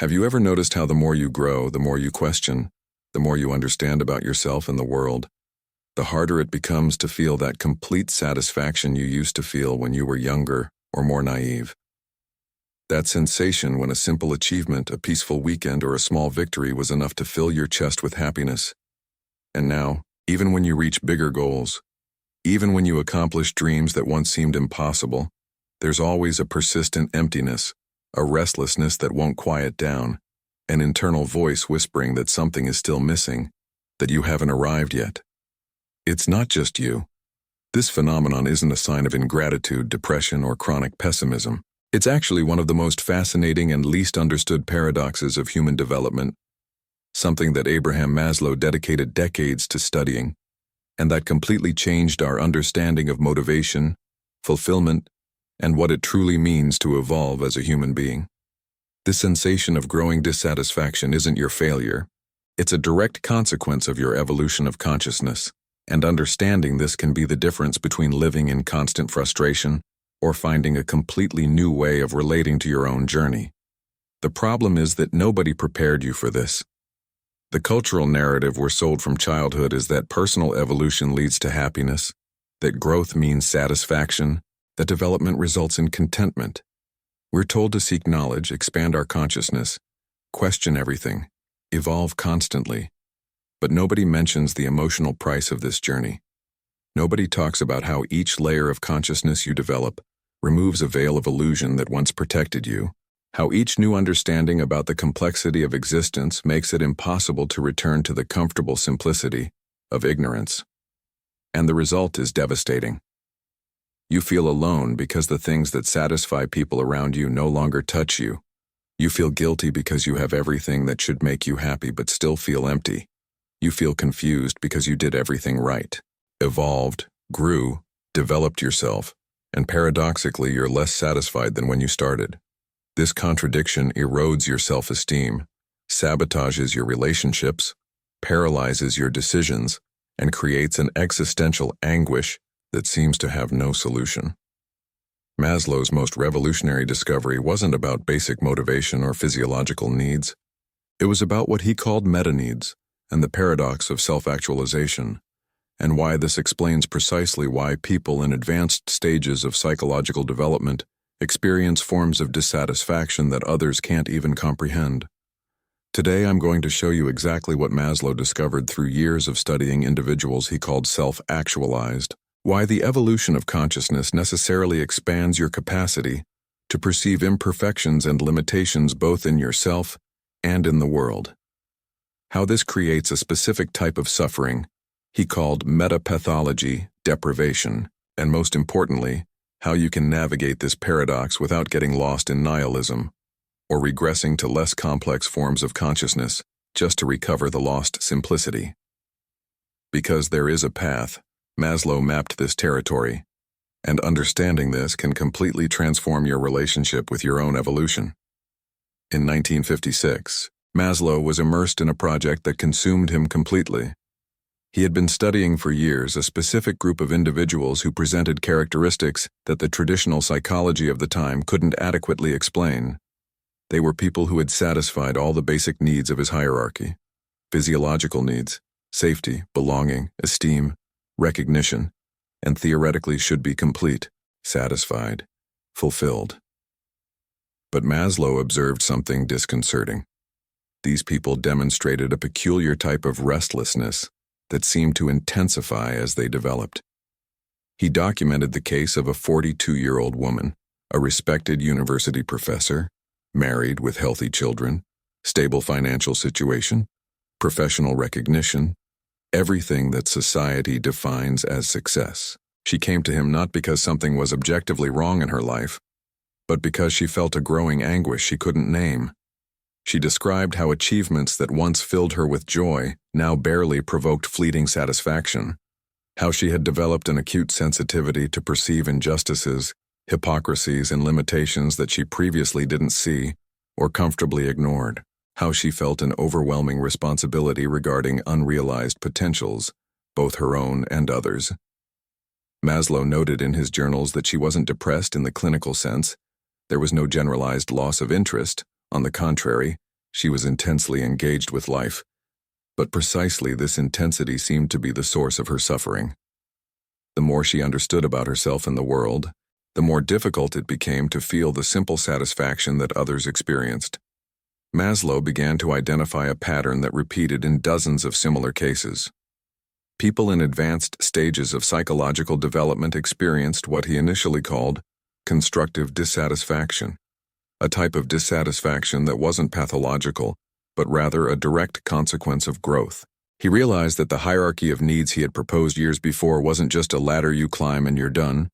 Have you ever noticed how the more you grow, the more you question, the more you understand about yourself and the world, the harder it becomes to feel that complete satisfaction you used to feel when you were younger or more naive? That sensation when a simple achievement, a peaceful weekend, or a small victory was enough to fill your chest with happiness. And now, even when you reach bigger goals, even when you accomplish dreams that once seemed impossible, there's always a persistent emptiness, a restlessness that won't quiet down, an internal voice whispering that something is still missing, that you haven't arrived yet. It's not just you. This phenomenon isn't a sign of ingratitude, depression, or chronic pessimism. It's actually one of the most fascinating and least understood paradoxes of human development, something that Abraham Maslow dedicated decades to studying, and that completely changed our understanding of motivation, fulfillment, and what it truly means to evolve as a human being. This sensation of growing dissatisfaction isn't your failure. It's a direct consequence of your evolution of consciousness, and understanding this can be the difference between living in constant frustration or finding a completely new way of relating to your own journey. The problem is that nobody prepared you for this. The cultural narrative we're sold from childhood is that personal evolution leads to happiness, that growth means satisfaction, that development results in contentment. We're told to seek knowledge, expand our consciousness, question everything, evolve constantly. But nobody mentions the emotional price of this journey. Nobody talks about how each layer of consciousness you develop removes a veil of illusion that once protected you, how each new understanding about the complexity of existence makes it impossible to return to the comfortable simplicity of ignorance. And the result is devastating. You feel alone because the things that satisfy people around you no longer touch you. You feel guilty because you have everything that should make you happy but still feel empty. You feel confused because you did everything right, evolved, grew, developed yourself, and paradoxically you're less satisfied than when you started. This contradiction erodes your self-esteem, sabotages your relationships, paralyzes your decisions, and creates an existential anguish that seems to have no solution. Maslow's most revolutionary discovery wasn't about basic motivation or physiological needs. It was about what he called meta-needs and the paradox of self-actualization, and why this explains precisely why people in advanced stages of psychological development experience forms of dissatisfaction that others can't even comprehend. Today I'm going to show you exactly what Maslow discovered through years of studying individuals he called self-actualized, why the evolution of consciousness necessarily expands your capacity to perceive imperfections and limitations both in yourself and in the world, how this creates a specific type of suffering he called metapathology, deprivation, and most importantly, how you can navigate this paradox without getting lost in nihilism or regressing to less complex forms of consciousness just to recover the lost simplicity. Because there is a path, Maslow mapped this territory, and understanding this can completely transform your relationship with your own evolution. In 1956, Maslow was immersed in a project that consumed him completely. He had been studying for years a specific group of individuals who presented characteristics that the traditional psychology of the time couldn't adequately explain. They were people who had satisfied all the basic needs of his hierarchy: physiological needs, safety, belonging, esteem, recognition, and theoretically should be complete, satisfied, fulfilled. But Maslow observed something disconcerting. These people demonstrated a peculiar type of restlessness that seemed to intensify as they developed. He documented the case of a 42-year-old woman, a respected university professor, married with healthy children, stable financial situation, professional recognition, everything that society defines as success. She came to him not because something was objectively wrong in her life, but because she felt a growing anguish she couldn't name. She described how achievements that once filled her with joy now barely provoked fleeting satisfaction, how she had developed an acute sensitivity to perceive injustices, hypocrisies, and limitations that she previously didn't see or comfortably ignored, how she felt an overwhelming responsibility regarding unrealized potentials, both her own and others. Maslow noted in his journals that she wasn't depressed in the clinical sense. There was no generalized loss of interest. On the contrary, She was intensely engaged with life, but precisely this intensity seemed to be the source of her suffering. The more she understood about herself and the world, the more difficult it became to feel the simple satisfaction that others experienced. Maslow began to identify a pattern that repeated in dozens of similar cases. People in advanced stages of psychological development experienced what he initially called constructive dissatisfaction, a type of dissatisfaction that wasn't pathological, but rather a direct consequence of growth. He realized that the hierarchy of needs he had proposed years before wasn't just a ladder you climb and you're done.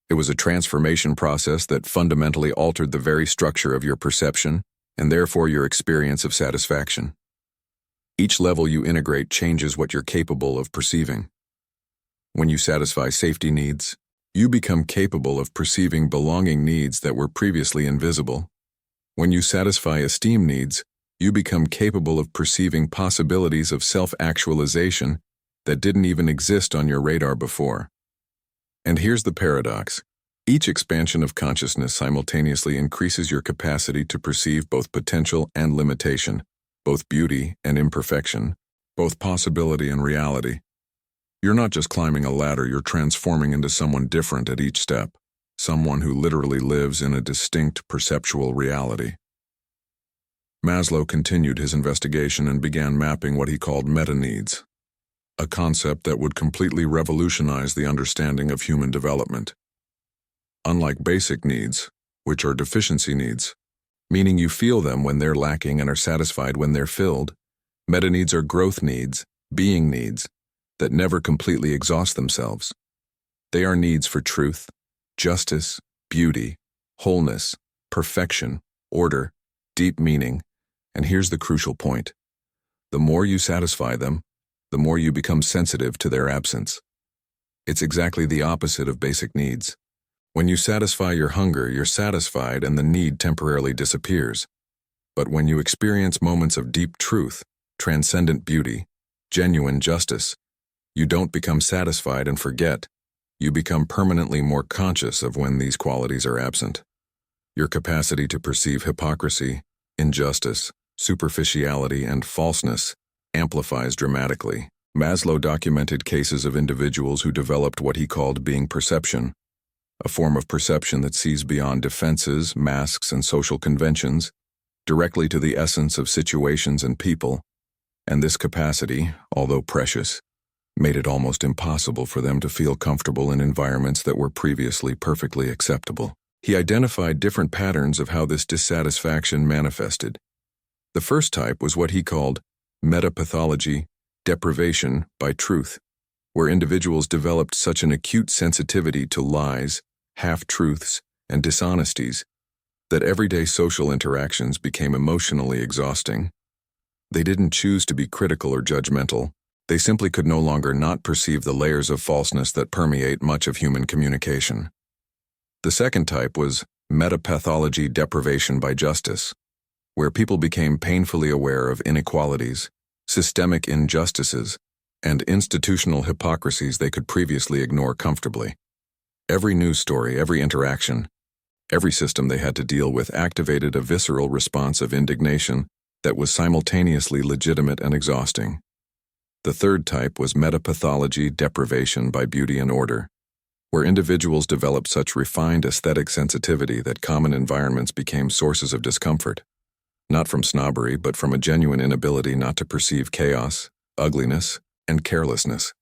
It was a transformation process that fundamentally altered the very structure of your perception, and therefore your experience of satisfaction. Each level you integrate changes what you're capable of perceiving. When you satisfy safety needs, you become capable of perceiving belonging needs that were previously invisible. When you satisfy esteem needs, you become capable of perceiving possibilities of self-actualization that didn't even exist on your radar before. And here's the paradox. Each expansion of consciousness simultaneously increases your capacity to perceive both potential and limitation, both beauty and imperfection, both possibility and reality. You're not just climbing a ladder, you're transforming into someone different at each step, someone who literally lives in a distinct perceptual reality. Maslow continued his investigation and began mapping what he called meta-needs, a concept that would completely revolutionize the understanding of human development. Unlike basic needs, which are deficiency needs, meaning you feel them when they're lacking and are satisfied when they're filled, meta-needs are growth needs, being needs, that never completely exhaust themselves. They are needs for truth, justice, beauty, wholeness, perfection, order, deep meaning, and here's the crucial point. The more you satisfy them, the more you become sensitive to their absence. It's exactly the opposite of basic needs. When you satisfy your hunger, you're satisfied and the need temporarily disappears. But when you experience moments of deep truth, transcendent beauty, genuine justice, you don't become satisfied and forget. You become permanently more conscious of when these qualities are absent. Your capacity to perceive hypocrisy, injustice, superficiality, and falseness amplifies dramatically. Maslow documented cases of individuals who developed what he called being perception, a form of perception that sees beyond defenses, masks, and social conventions, directly to the essence of situations and people, and this capacity, although precious, made it almost impossible for them to feel comfortable in environments that were previously perfectly acceptable. He identified different patterns of how this dissatisfaction manifested. The first type was what he called metapathology, deprivation by truth, where individuals developed such an acute sensitivity to lies, half-truths, and dishonesties that everyday social interactions became emotionally exhausting. They didn't choose to be critical or judgmental. They simply could no longer not perceive the layers of falseness that permeate much of human communication. The second type was metapathology deprivation by justice, where people became painfully aware of inequalities, systemic injustices, and institutional hypocrisies they could previously ignore comfortably. Every news story, every interaction, every system they had to deal with activated a visceral response of indignation that was simultaneously legitimate and exhausting. The third type was metapathology deprivation by beauty and order, where individuals developed such refined aesthetic sensitivity that common environments became sources of discomfort, not from snobbery but from a genuine inability not to perceive chaos, ugliness, and carelessness.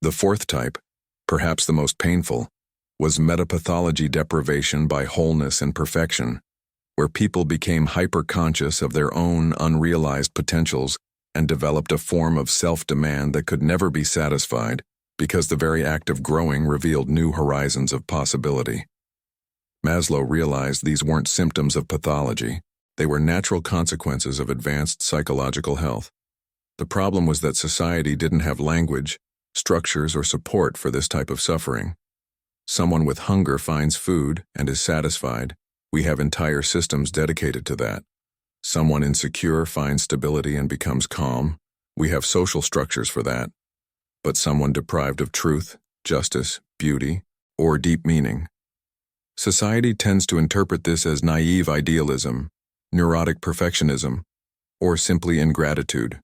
The fourth type, perhaps the most painful, was metapathology deprivation by wholeness and perfection, where people became hyper-conscious of their own unrealized potentials and developed a form of self-demand that could never be satisfied because the very act of growing revealed new horizons of possibility. Maslow realized these weren't symptoms of pathology, they were natural consequences of advanced psychological health. The problem was that society didn't have language, structures, or support for this type of suffering. Someone with hunger finds food and is satisfied. We have entire systems dedicated to that. Someone insecure finds stability and becomes calm. We have social structures for that. But someone deprived of truth, justice, beauty, or deep meaning. Society tends to interpret this as naive idealism, neurotic perfectionism, or simply ingratitude.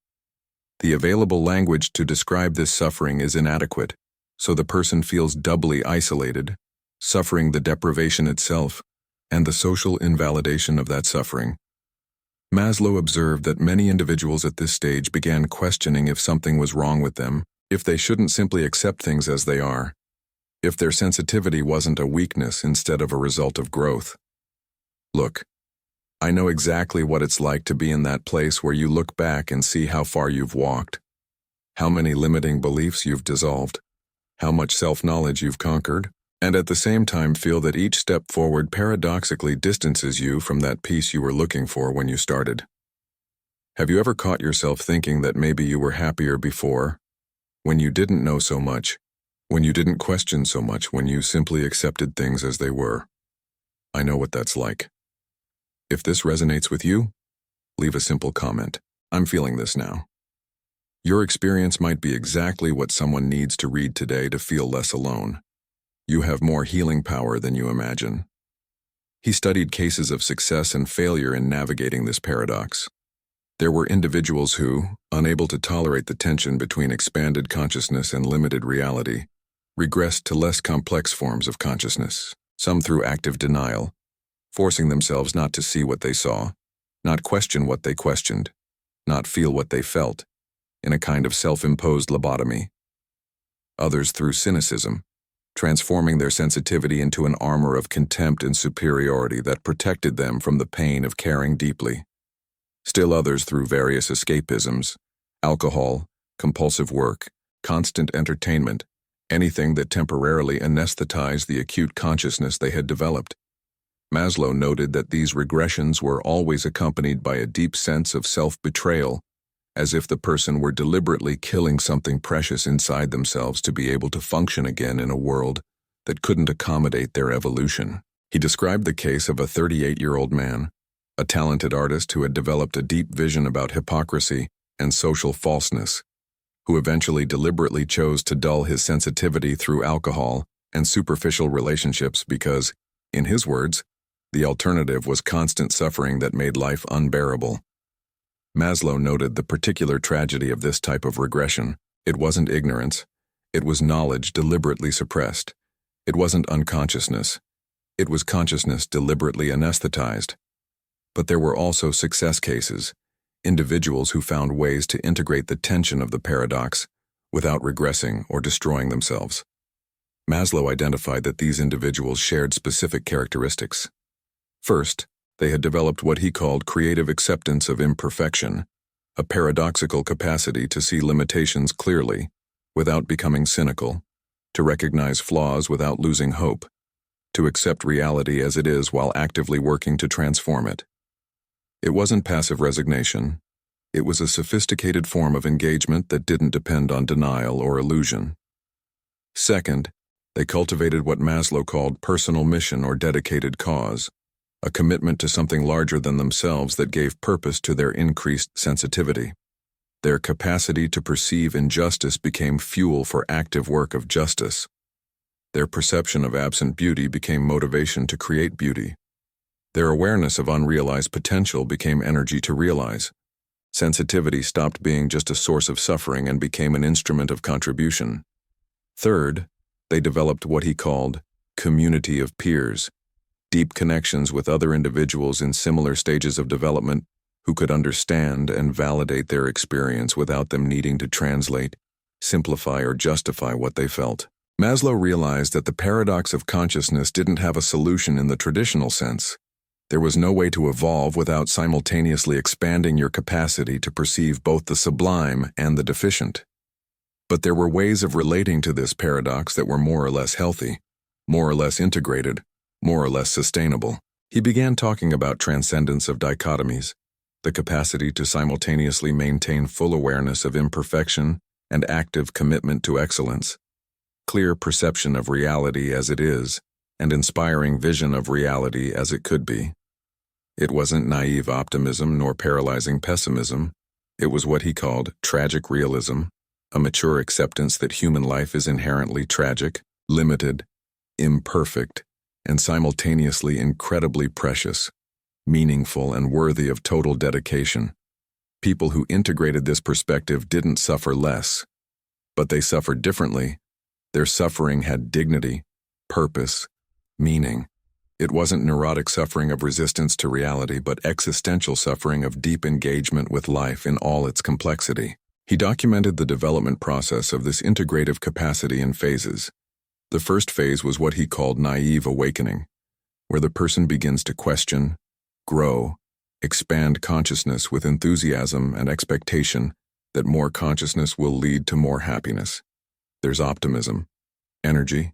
The available language to describe this suffering is inadequate, so the person feels doubly isolated, suffering the deprivation itself and the social invalidation of that suffering. Maslow observed that many individuals at this stage began questioning if something was wrong with them, if they shouldn't simply accept things as they are, if their sensitivity wasn't a weakness instead of a result of growth. Look, I know exactly what it's like to be in that place where you look back and see how far you've walked, how many limiting beliefs you've dissolved, how much self-knowledge you've conquered, and at the same time feel that each step forward paradoxically distances you from that peace you were looking for when you started. Have you ever caught yourself thinking that maybe you were happier before, when you didn't know so much, when you didn't question so much, when you simply accepted things as they were? I know what that's like. If this resonates with you, leave a simple comment. I'm feeling this now. Your experience might be exactly what someone needs to read today to feel less alone. You have more healing power than you imagine. He studied cases of success and failure in navigating this paradox. There were individuals who, unable to tolerate the tension between expanded consciousness and limited reality, regressed to less complex forms of consciousness, some through active denial, forcing themselves not to see what they saw, not question what they questioned, not feel what they felt, in a kind of self-imposed lobotomy. Others through cynicism, transforming their sensitivity into an armor of contempt and superiority that protected them from the pain of caring deeply. Still others through various escapisms, alcohol, compulsive work, constant entertainment, anything that temporarily anesthetized the acute consciousness they had developed. Maslow noted that these regressions were always accompanied by a deep sense of self-betrayal, as if the person were deliberately killing something precious inside themselves to be able to function again in a world that couldn't accommodate their evolution. He described the case of a 38-year-old man, a talented artist who had developed a deep vision about hypocrisy and social falseness, who eventually deliberately chose to dull his sensitivity through alcohol and superficial relationships because, in his words, the alternative was constant suffering that made life unbearable. Maslow noted the particular tragedy of this type of regression. It wasn't ignorance. It was knowledge deliberately suppressed. It wasn't unconsciousness. It was consciousness deliberately anesthetized. But there were also success cases, individuals who found ways to integrate the tension of the paradox without regressing or destroying themselves. Maslow identified that these individuals shared specific characteristics. First, they had developed what he called creative acceptance of imperfection, a paradoxical capacity to see limitations clearly, without becoming cynical, to recognize flaws without losing hope, to accept reality as it is while actively working to transform it. It wasn't passive resignation. It was a sophisticated form of engagement that didn't depend on denial or illusion. Second, they cultivated what Maslow called personal mission or dedicated cause, a commitment to something larger than themselves that gave purpose to their increased sensitivity. Their capacity to perceive injustice became fuel for active work of justice. Their perception of absent beauty became motivation to create beauty. Their awareness of unrealized potential became energy to realize. Sensitivity stopped being just a source of suffering and became an instrument of contribution. Third, they developed what he called community of peers, deep connections with other individuals in similar stages of development who could understand and validate their experience without them needing to translate, simplify, or justify what they felt. Maslow realized that the paradox of consciousness didn't have a solution in the traditional sense. There was no way to evolve without simultaneously expanding your capacity to perceive both the sublime and the deficient. But there were ways of relating to this paradox that were more or less healthy, more or less integrated, more or less sustainable. He began talking about transcendence of dichotomies, the capacity to simultaneously maintain full awareness of imperfection and active commitment to excellence, clear perception of reality as it is, and inspiring vision of reality as it could be. It wasn't naive optimism nor paralyzing pessimism. It was what he called tragic realism, a mature acceptance that human life is inherently tragic, limited, imperfect, and simultaneously incredibly precious. meaningful, and worthy of total dedication. People who integrated this perspective didn't suffer less, but they suffered differently. Their suffering had dignity, purpose, meaning. It wasn't neurotic suffering of resistance to reality, but existential suffering of deep engagement with life in all its complexity. He documented the development process of this integrative capacity in phases. The first phase was what he called naive awakening, where the person begins to question, grow, expand consciousness with enthusiasm and expectation that more consciousness will lead to more happiness. There's optimism, energy,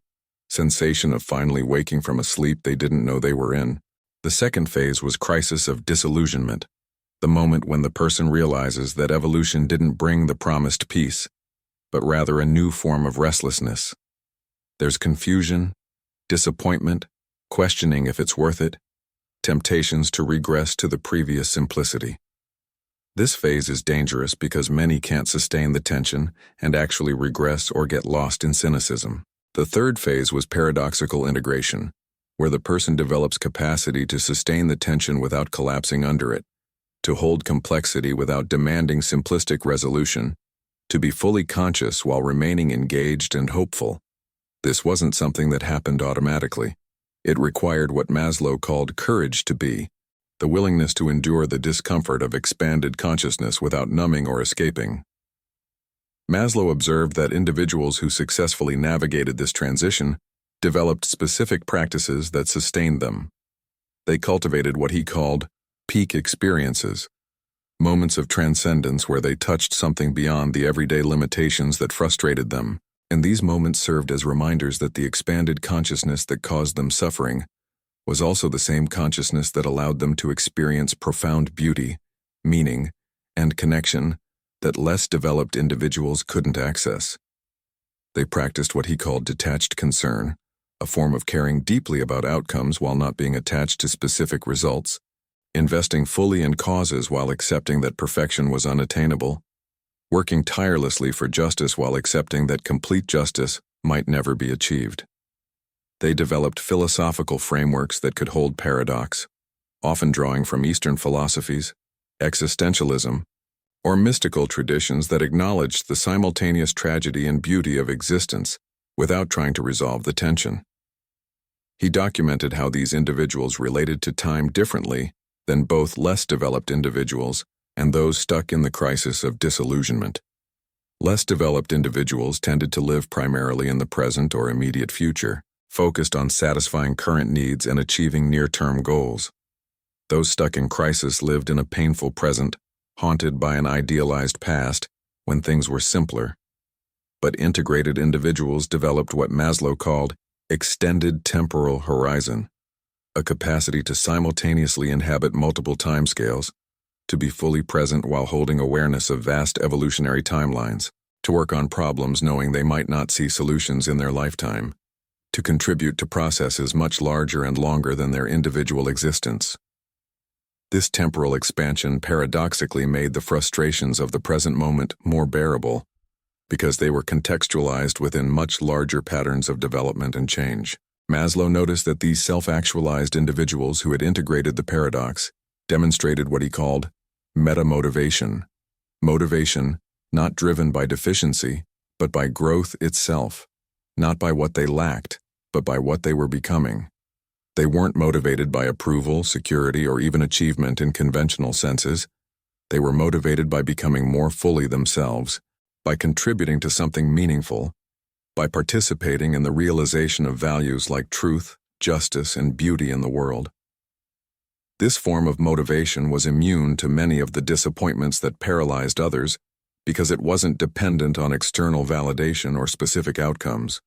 sensation of finally waking from a sleep they didn't know they were in. The second phase was crisis of disillusionment, the moment when the person realizes that evolution didn't bring the promised peace, but rather a new form of restlessness. There's confusion, disappointment, questioning if it's worth it, temptations to regress to the previous simplicity. This phase is dangerous because many can't sustain the tension and actually regress or get lost in cynicism. The third phase was paradoxical integration, where the person develops capacity to sustain the tension without collapsing under it, to hold complexity without demanding simplistic resolution, to be fully conscious while remaining engaged and hopeful. This wasn't something that happened automatically. It required what Maslow called courage to be, the willingness to endure the discomfort of expanded consciousness without numbing or escaping. Maslow observed that individuals who successfully navigated this transition developed specific practices that sustained them. They cultivated what he called peak experiences, moments of transcendence where they touched something beyond the everyday limitations that frustrated them, and these moments served as reminders that the expanded consciousness that caused them suffering was also the same consciousness that allowed them to experience profound beauty, meaning, and connection that less developed individuals couldn't access. They practiced what he called detached concern, a form of caring deeply about outcomes while not being attached to specific results, investing fully in causes while accepting that perfection was unattainable, working tirelessly for justice while accepting that complete justice might never be achieved. They developed philosophical frameworks that could hold paradox, often drawing from Eastern philosophies, existentialism, or mystical traditions that acknowledged the simultaneous tragedy and beauty of existence without trying to resolve the tension. He documented how these individuals related to time differently than both less developed individuals and those stuck in the crisis of disillusionment. Less developed individuals tended to live primarily in the present or immediate future, focused on satisfying current needs and achieving near-term goals. Those stuck in crisis lived in a painful present, haunted by an idealized past when things were simpler. But integrated individuals developed what Maslow called extended temporal horizon, a capacity to simultaneously inhabit multiple timescales, to be fully present while holding awareness of vast evolutionary timelines, to work on problems knowing they might not see solutions in their lifetime, to contribute to processes much larger and longer than their individual existence. This temporal expansion paradoxically made the frustrations of the present moment more bearable, because they were contextualized within much larger patterns of development and change. Maslow noticed that these self-actualized individuals who had integrated the paradox demonstrated what he called meta-motivation, motivation not driven by deficiency, but by growth itself, not by what they lacked, but by what they were becoming. They weren't motivated by approval, security, or even achievement in conventional senses. They were motivated by becoming more fully themselves, by contributing to something meaningful, by participating in the realization of values like truth, justice, and beauty in the world. This form of motivation was immune to many of the disappointments that paralyzed others because it wasn't dependent on external validation or specific outcomes.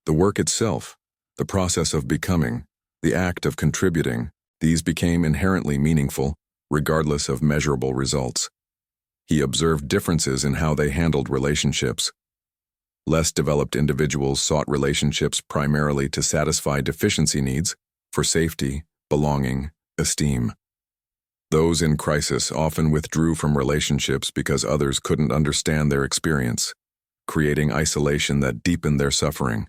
The work itself, the process of becoming, the act of contributing, these became inherently meaningful, regardless of measurable results. He observed differences in how they handled relationships. Less developed individuals sought relationships primarily to satisfy deficiency needs, for safety, belonging, esteem. Those in crisis often withdrew from relationships because others couldn't understand their experience, creating isolation that deepened their suffering.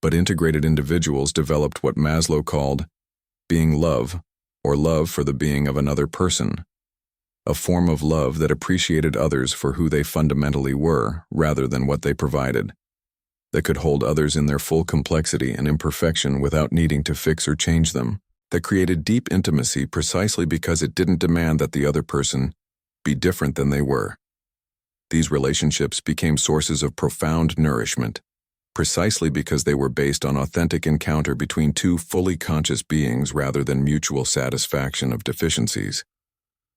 But integrated individuals developed what Maslow called being love, or love for the being of another person, a form of love that appreciated others for who they fundamentally were rather than what they provided, that could hold others in their full complexity and imperfection without needing to fix or change them, that created deep intimacy precisely because it didn't demand that the other person be different than they were. These relationships became sources of profound nourishment, precisely because they were based on authentic encounter between two fully conscious beings rather than mutual satisfaction of deficiencies.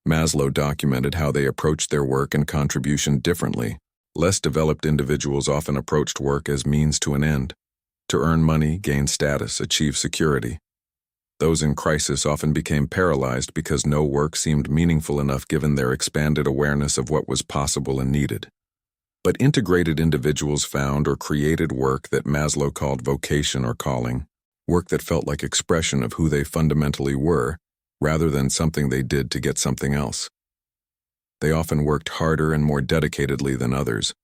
Maslow documented how they approached their work and contribution differently. Less developed individuals often approached work as means to an end, to earn money, gain status, achieve security. Those in crisis often became paralyzed because no work seemed meaningful enough given their expanded awareness of what was possible and needed. But integrated individuals found or created work that Maslow called vocation or calling, work that felt like expression of who they fundamentally were, rather than something they did to get something else. They often worked harder and more dedicatedly than others,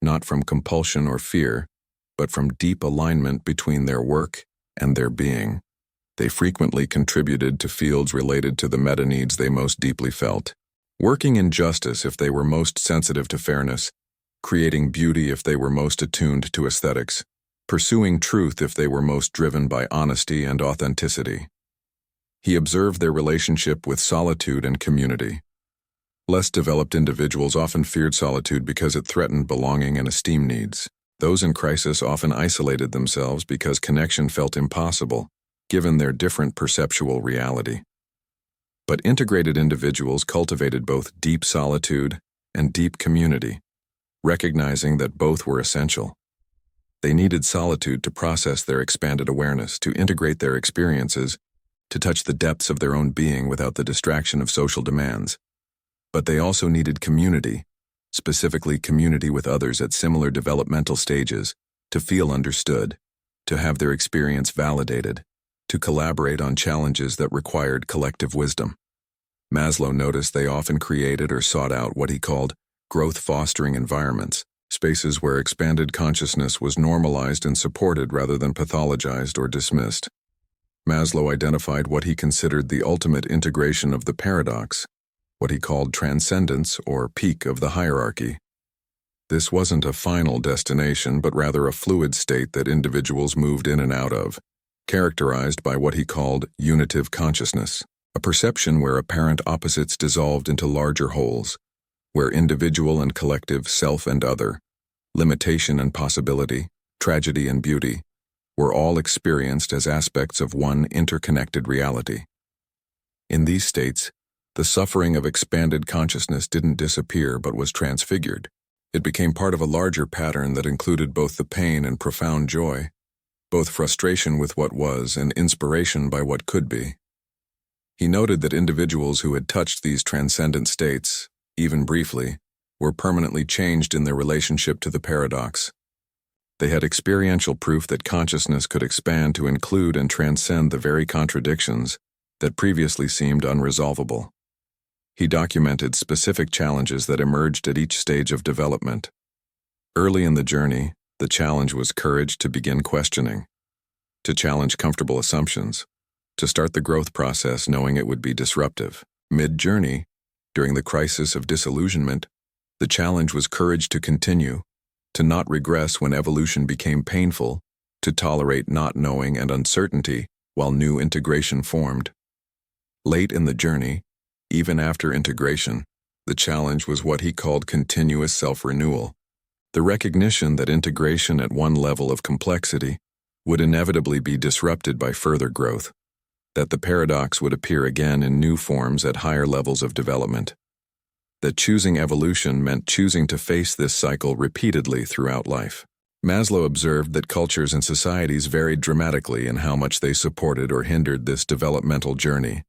not from compulsion or fear, but from deep alignment between their work and their being. They frequently contributed to fields related to the meta-needs they most deeply felt, working in justice if they were most sensitive to fairness, creating beauty if they were most attuned to aesthetics, pursuing truth if they were most driven by honesty and authenticity. He observed their relationship with solitude and community. Less developed individuals often feared solitude because it threatened belonging and esteem needs. Those in crisis often isolated themselves because connection felt impossible, given their different perceptual reality. But integrated individuals cultivated both deep solitude and deep community, recognizing that both were essential. They needed solitude to process their expanded awareness, to integrate their experiences, to touch the depths of their own being without the distraction of social demands. But they also needed community, specifically community with others at similar developmental stages, to feel understood, to have their experience validated, to collaborate on challenges that required collective wisdom. Maslow noticed they often created or sought out what he called growth-fostering environments, spaces where expanded consciousness was normalized and supported rather than pathologized or dismissed. Maslow identified what he considered the ultimate integration of the paradox, what he called transcendence or peak of the hierarchy. This wasn't a final destination, but rather a fluid state that individuals moved in and out of, characterized by what he called unitive consciousness, a perception where apparent opposites dissolved into larger wholes, where individual and collective, self and other, limitation and possibility, tragedy and beauty, were all experienced as aspects of one interconnected reality. In these states, the suffering of expanded consciousness didn't disappear but was transfigured. It became part of a larger pattern that included both the pain and profound joy, both frustration with what was and inspiration by what could be. He noted that individuals who had touched these transcendent states, even briefly, were permanently changed in their relationship to the paradox. They had experiential proof that consciousness could expand to include and transcend the very contradictions that previously seemed unresolvable. He documented specific challenges that emerged at each stage of development. Early in the journey, the challenge was courage to begin questioning, to challenge comfortable assumptions, to start the growth process knowing it would be disruptive. Mid-journey, during the crisis of disillusionment, the challenge was courage to continue, to not regress when evolution became painful, to tolerate not knowing and uncertainty while new integration formed. Late in the journey, even after integration, the challenge was what he called continuous self-renewal, the recognition that integration at one level of complexity would inevitably be disrupted by further growth, that the paradox would appear again in new forms at higher levels of development, that choosing evolution meant choosing to face this cycle repeatedly throughout life. Maslow observed that cultures and societies varied dramatically in how much they supported or hindered this developmental journey.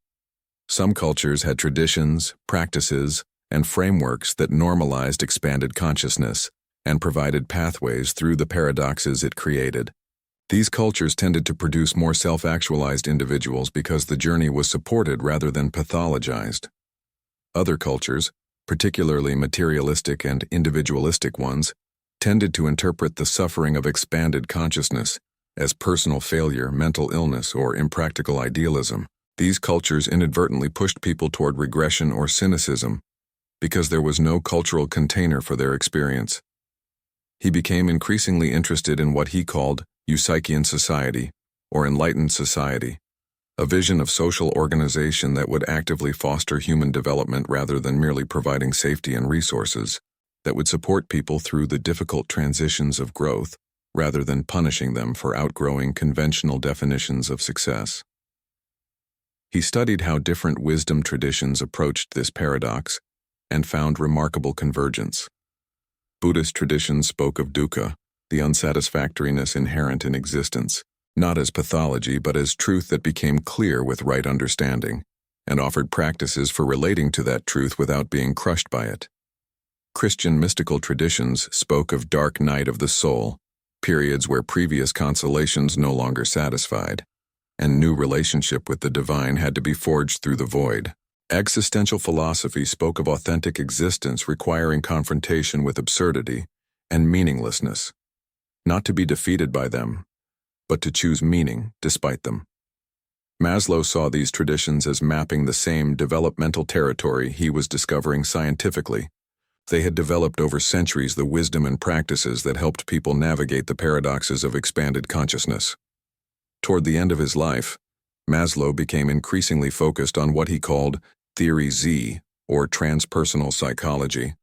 Some cultures had traditions, practices, and frameworks that normalized expanded consciousness and provided pathways through the paradoxes it created. These cultures tended to produce more self-actualized individuals because the journey was supported rather than pathologized. Other cultures, particularly materialistic and individualistic ones, tended to interpret the suffering of expanded consciousness as personal failure, mental illness, or impractical idealism. These cultures inadvertently pushed people toward regression or cynicism because there was no cultural container for their experience. He became increasingly interested in what he called Eutychian society, or enlightened society, a vision of social organization that would actively foster human development rather than merely providing safety and resources, that would support people through the difficult transitions of growth rather than punishing them for outgrowing conventional definitions of success. He studied how different wisdom traditions approached this paradox and found remarkable convergence. Buddhist traditions spoke of dukkha, the unsatisfactoriness inherent in existence, not as pathology but as truth that became clear with right understanding, and offered practices for relating to that truth without being crushed by it. Christian mystical traditions spoke of dark night of the soul, periods where previous consolations no longer satisfied, and new relationship with the divine had to be forged through the void. Existential philosophy spoke of authentic existence requiring confrontation with absurdity and meaninglessness, not to be defeated by them, but to choose meaning despite them. Maslow saw these traditions as mapping the same developmental territory he was discovering scientifically. They had developed over centuries the wisdom and practices that helped people navigate the paradoxes of expanded consciousness. Toward the end of his life, Maslow became increasingly focused on what he called Theory Z, or transpersonal psychology,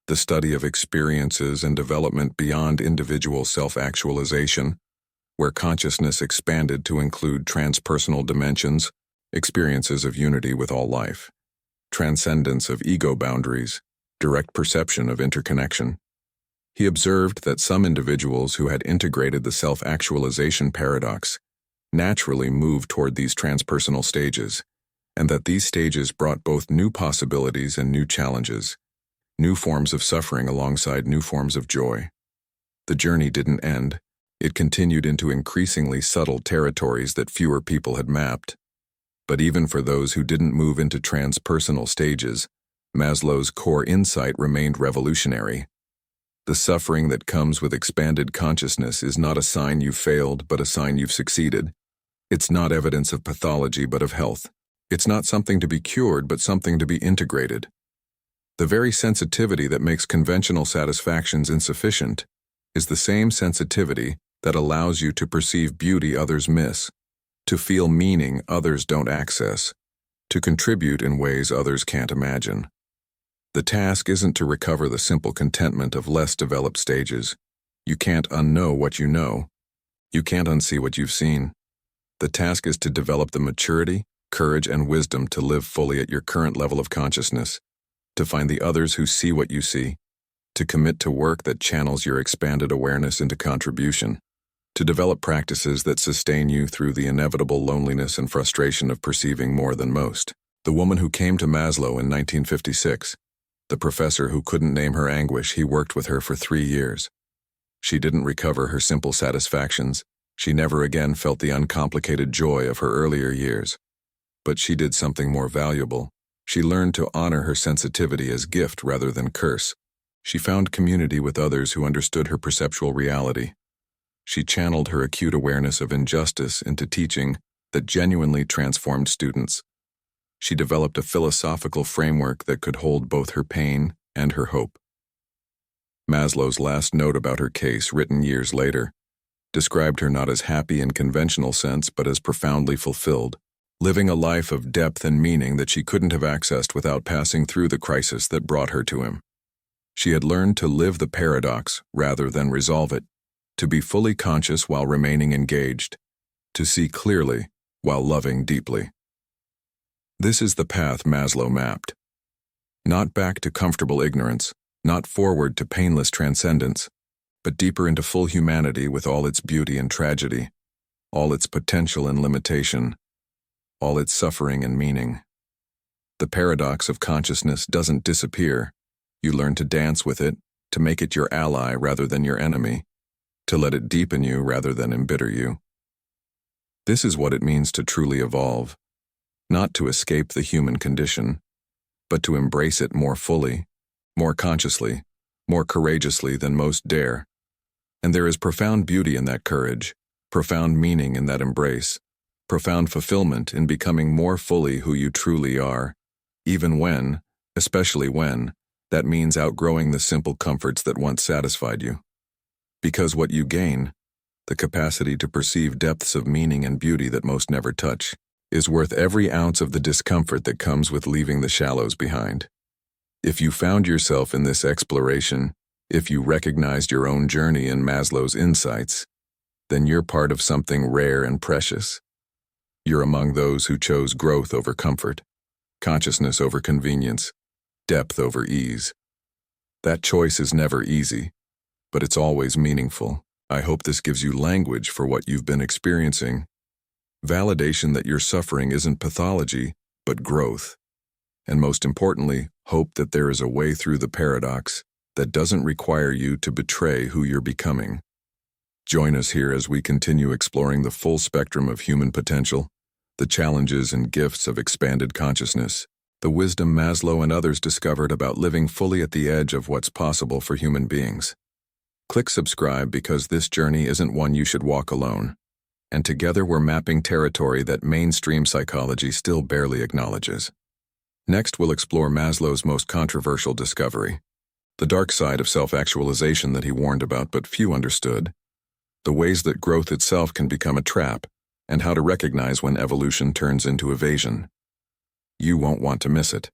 the study of experiences and development beyond individual self-actualization, where consciousness expanded to include transpersonal dimensions, experiences of unity with all life, transcendence of ego boundaries, direct perception of interconnection. He observed that some individuals who had integrated the self-actualization paradox naturally moved toward these transpersonal stages, and that these stages brought both new possibilities and new challenges, new forms of suffering alongside new forms of joy. The journey didn't end. It continued into increasingly subtle territories that fewer people had mapped. But even for those who didn't move into transpersonal stages, Maslow's core insight remained revolutionary. The suffering that comes with expanded consciousness is not a sign you've failed, but a sign you've succeeded. It's not evidence of pathology, but of health. It's not something to be cured, but something to be integrated. The very sensitivity that makes conventional satisfactions insufficient is the same sensitivity that allows you to perceive beauty others miss, to feel meaning others don't access, to contribute in ways others can't imagine. The task isn't to recover the simple contentment of less developed stages. You can't unknow what you know. You can't unsee what you've seen. The task is to develop the maturity, courage, and wisdom to live fully at your current level of consciousness, to find the others who see what you see, to commit to work that channels your expanded awareness into contribution, to develop practices that sustain you through the inevitable loneliness and frustration of perceiving more than most. The woman who came to Maslow in 1956, the professor who couldn't name her anguish, he worked with her for 3 years. She didn't recover her simple satisfactions. She never again felt the uncomplicated joy of her earlier years. But she did something more valuable. She learned to honor her sensitivity as gift rather than curse. She found community with others who understood her perceptual reality. She channeled her acute awareness of injustice into teaching that genuinely transformed students. She developed a philosophical framework that could hold both her pain and her hope. Maslow's last note about her case, written years later, described her not as happy in conventional sense but as profoundly fulfilled, living a life of depth and meaning that she couldn't have accessed without passing through the crisis that brought her to him. She had learned to live the paradox rather than resolve it, to be fully conscious while remaining engaged, to see clearly while loving deeply. This is the path Maslow mapped. Not back to comfortable ignorance, not forward to painless transcendence, but deeper into full humanity with all its beauty and tragedy, all its potential and limitation, all its suffering and meaning. The paradox of consciousness doesn't disappear. You learn to dance with it, to make it your ally rather than your enemy, to let it deepen you rather than embitter you. This is what it means to truly evolve, not to escape the human condition, but to embrace it more fully, more consciously, more courageously than most dare. And there is profound beauty in that courage, profound meaning in that embrace, profound fulfillment in becoming more fully who you truly are, even when, especially when, that means outgrowing the simple comforts that once satisfied you. Because what you gain, the capacity to perceive depths of meaning and beauty that most never touch, is worth every ounce of the discomfort that comes with leaving the shallows behind. If you found yourself in this exploration, if you recognized your own journey in Maslow's insights, then you're part of something rare and precious. You're among those who chose growth over comfort, consciousness over convenience, depth over ease. That choice is never easy, but it's always meaningful. I hope this gives you language for what you've been experiencing. Validation that your suffering isn't pathology, but growth. And most importantly, hope that there is a way through the paradox that doesn't require you to betray who you're becoming. Join us here as we continue exploring the full spectrum of human potential, the challenges and gifts of expanded consciousness, the wisdom Maslow and others discovered about living fully at the edge of what's possible for human beings. Click subscribe because this journey isn't one you should walk alone. And together we're mapping territory that mainstream psychology still barely acknowledges. Next, we'll explore Maslow's most controversial discovery, the dark side of self-actualization that he warned about but few understood, the ways that growth itself can become a trap, and how to recognize when evolution turns into evasion. You won't want to miss it.